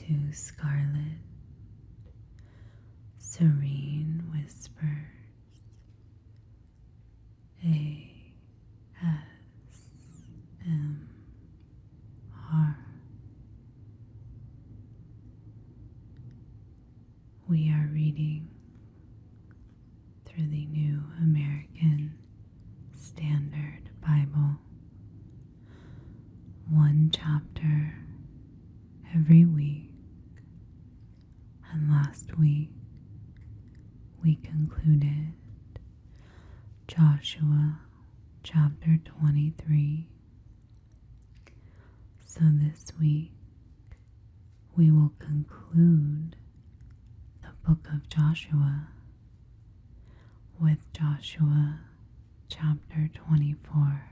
to Scarlett Serene Whispers ASMR. We are reading through the New American Standard Bible, one chapter every week, and last week we concluded Joshua chapter 23. So this week we will conclude the book of Joshua with Joshua chapter 24.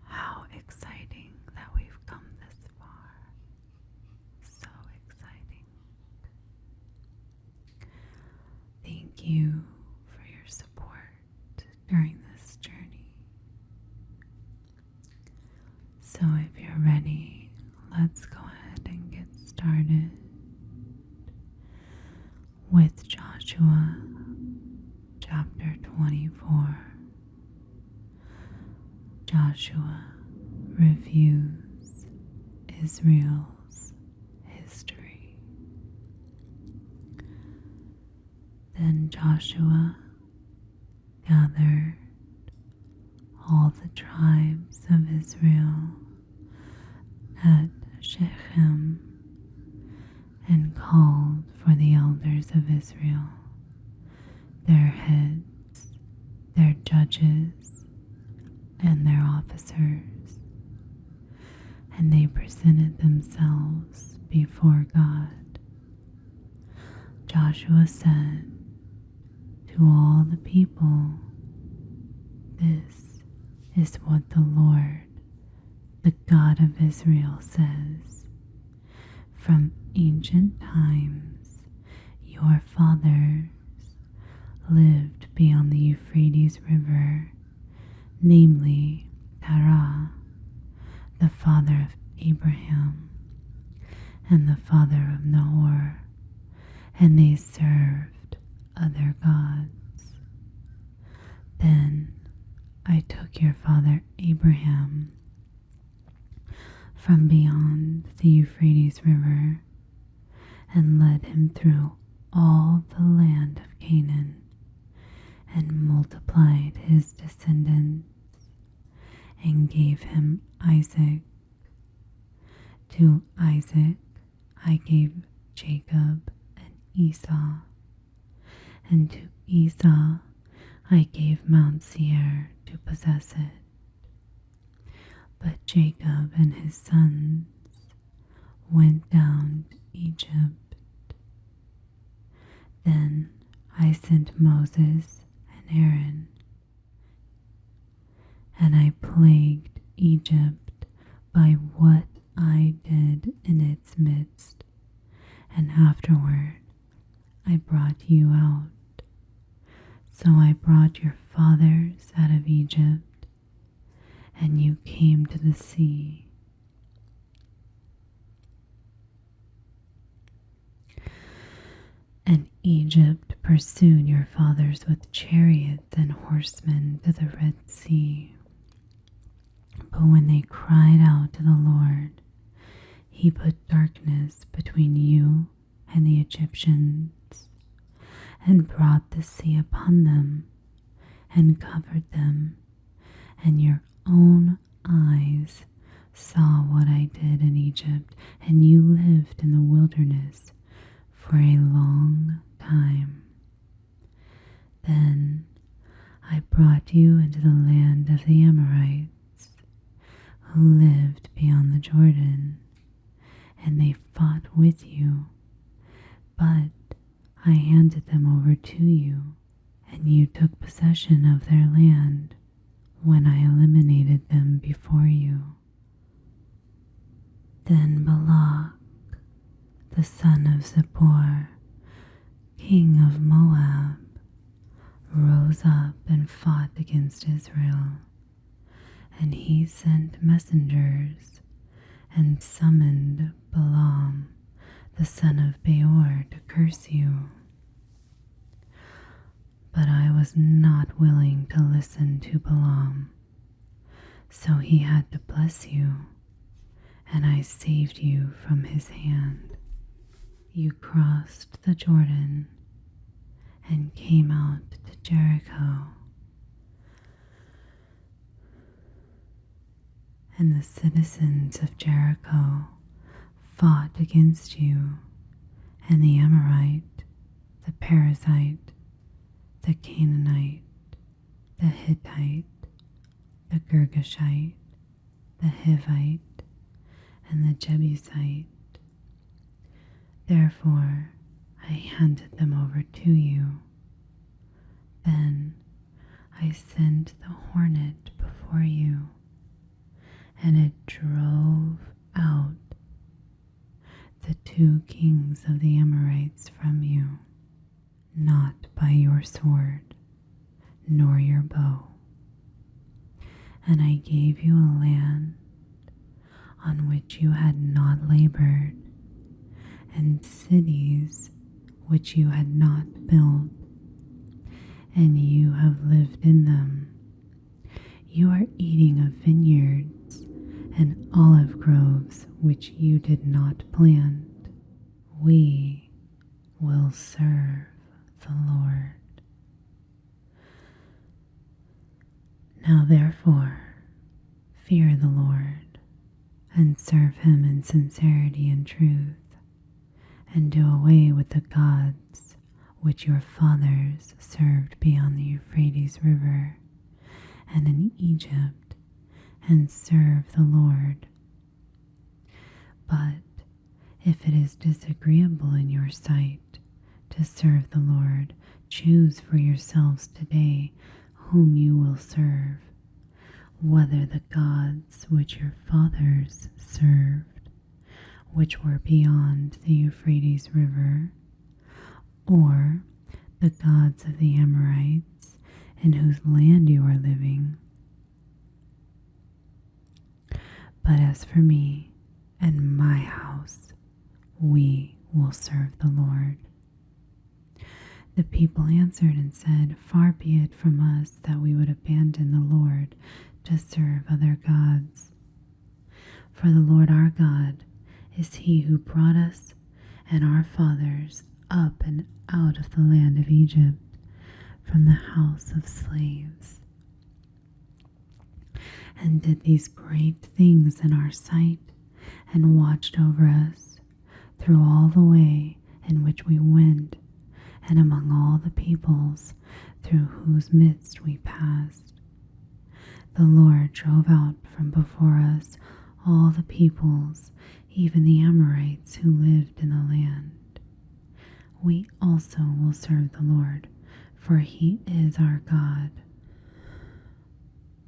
How exciting that we've come this far. So exciting. Thank you for your support during this journey. So if you're ready, let's go ahead and get started with Joshua chapter 24. Joshua reviews Israel's history. Then Joshua gathered all the tribes of Israel at Shechem and called for the elders of Israel, their heads, their judges, and their officers, and they presented themselves before God. Joshua said to all the people, "This is what the Lord, the God of Israel, says. From ancient times, your fathers lived beyond the Euphrates River, namely Terah, the father of Abraham and the father of Nahor, and they served other gods. Then I took your father Abraham from beyond the Euphrates River and led him through all the land of Canaan and multiplied his descendants and gave him Isaac. To Isaac I gave Jacob and Esau, and to Esau I gave Mount Seir to possess it. But Jacob and his sons went down to Egypt. Then I sent Moses and Aaron, and I plagued Egypt by what I did in its midst, and afterward I brought you out. So I brought your fathers out of Egypt, and you came to the sea. And Egypt pursued your fathers with chariots and horsemen to the Red Sea. But when they cried out to the Lord, he put darkness between you and the Egyptians, and brought the sea upon them, and covered them, and your own eyes saw what I did in Egypt, and you lived in the wilderness for a long time. Then I brought you into the land of the Amorites, who lived beyond the Jordan, and they fought with you, but I handed them over to you, and you took possession of their land when I eliminated them before you. Then Balak, the son of Zippor, king of Moab, rose up and fought against Israel, and he sent messengers and summoned Balaam, the son of Beor, to curse you. But I was not willing to listen to Balaam, so he had to bless you, and I saved you from his hand. You crossed the Jordan and came out to Jericho, and the citizens of Jericho fought against you, and the Amorite, the Perizzite, the Canaanite, the Hittite, the Girgashite, the Hivite, and the Jebusite. Therefore I handed them over to you. Then I sent the hornet before you, and it drove out the 2 kings of the Amorites from you, not by your sword, nor your bow. And I gave you a land on which you had not labored, and cities which you had not built, and you have lived in them. You are eating of vineyards and olive groves which you did not plant. We will serve the Lord. Now therefore, fear the Lord, and serve him in sincerity and truth, and do away with the gods which your fathers served beyond the Euphrates River and in Egypt, and serve the Lord. But if it is disagreeable in your sight to serve the Lord, choose for yourselves today whom you will serve, whether the gods which your fathers served, which were beyond the Euphrates River, or the gods of the Amorites in whose land you are living. But as for me and my house, we will serve the Lord. The people answered and said, Far be it from us that we would abandon the Lord to serve other gods. For the Lord our God is he who brought us and our fathers up and out of the land of Egypt from the house of slaves, and did these great things in our sight, and watched over us through all the way in which we went, and among all the peoples through whose midst we passed. The Lord drove out from before us all the peoples, even the Amorites who lived in the land. We also will serve the Lord, for he is our God.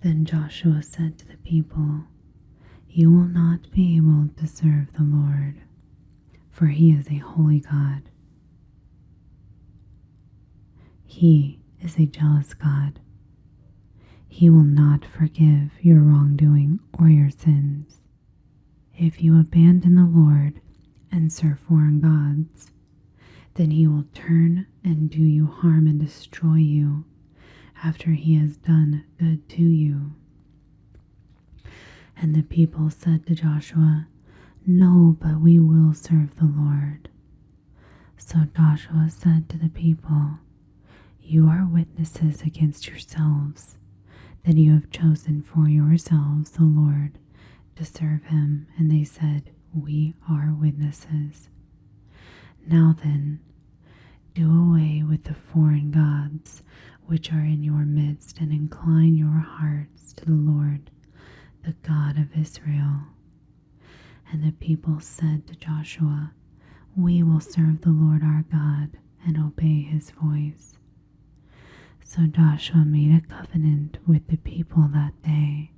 Then Joshua said to the people, You will not be able to serve the Lord, for he is a holy God. He is a jealous God. He will not forgive your wrongdoing or your sins. If you abandon the Lord and serve foreign gods, then he will turn and do you harm and destroy you after he has done good to you. And the people said to Joshua, No, but we will serve the Lord. So Joshua said to the people, You are witnesses against yourselves that you have chosen for yourselves the Lord to serve him. And they said, We are witnesses. Now then, do away with the foreign gods which are in your midst, and incline your hearts to the Lord, the God of Israel. And the people said to Joshua, We will serve the Lord our God and obey his voice. So Joshua made a covenant with the people that day,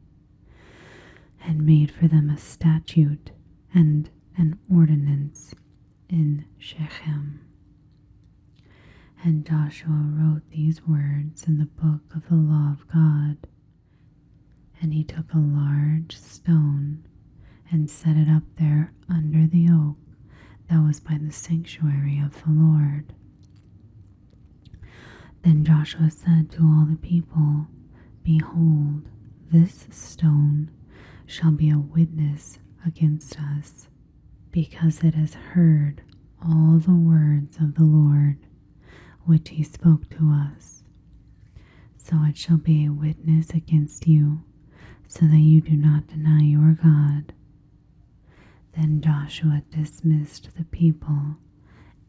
and made for them a statute and an ordinance in Shechem. And Joshua wrote these words in the book of the law of God. And he took a large stone and set it up there under the oak that was by the sanctuary of the Lord. Then Joshua said to all the people, Behold, this stone shall be a witness against us, because it has heard all the words of the Lord, which he spoke to us. So it shall be a witness against you, so that you do not deny your God. Then Joshua dismissed the people,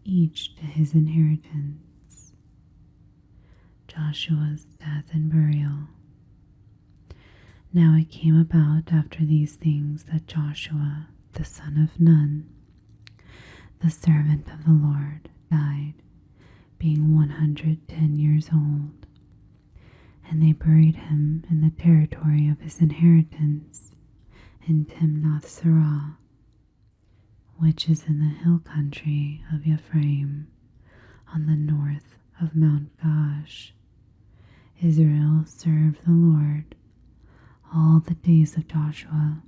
each to his inheritance. Joshua's death and burial. Now it came about after these things that Joshua, the son of Nun, the servant of the Lord, died, being 110 years old. And they buried him in the territory of his inheritance in Timnath-serah, which is in the hill country of Ephraim, on the north of Mount Gaash. Israel served the Lord all the days of Joshua,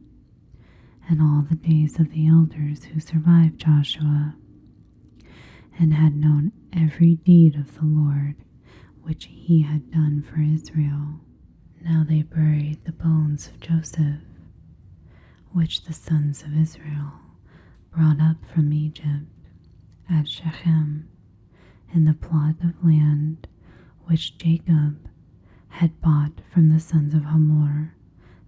and all the days of the elders who survived Joshua, and had known every deed of the Lord which he had done for Israel. Now they buried the bones of Joseph, which the sons of Israel brought up from Egypt, at Shechem, in the plot of land which Jacob had bought from the sons of Hamor,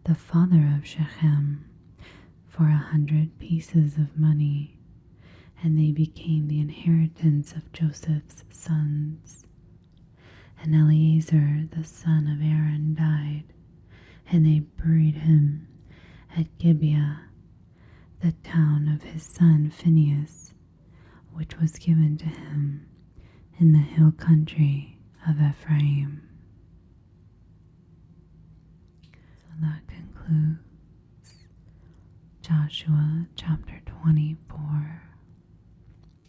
the father of Shechem, for 100 pieces of money, and they became the inheritance of Joseph's sons. And Eleazar the son of Aaron died, and they buried him at Gibeah, the town of his son Phinehas, which was given to him in the hill country of Ephraim. So that concludes Joshua chapter 24.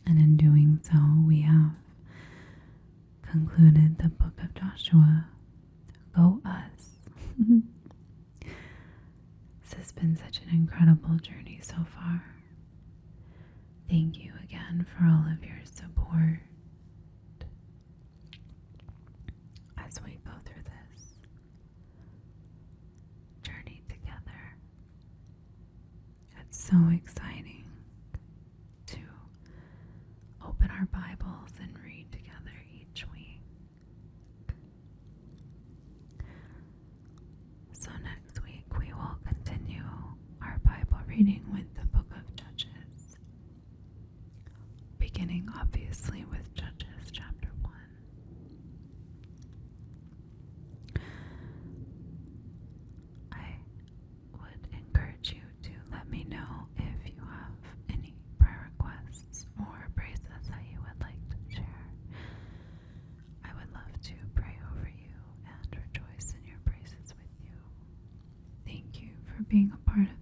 And in doing so, we have concluded the book of Joshua. Go us. This has been such an incredible journey so far. Thank you again for all of your support as we go through this journey together. It's so exciting to open our Bibles and read together each week. So next week we will continue our Bible reading with the book of Judges, beginning obviously with Judges chapter 1. I would encourage you to let me know if you have any prayer requests or praises that you would like to share. I would love to pray over you and rejoice in your praises with you. Thank you for being a part of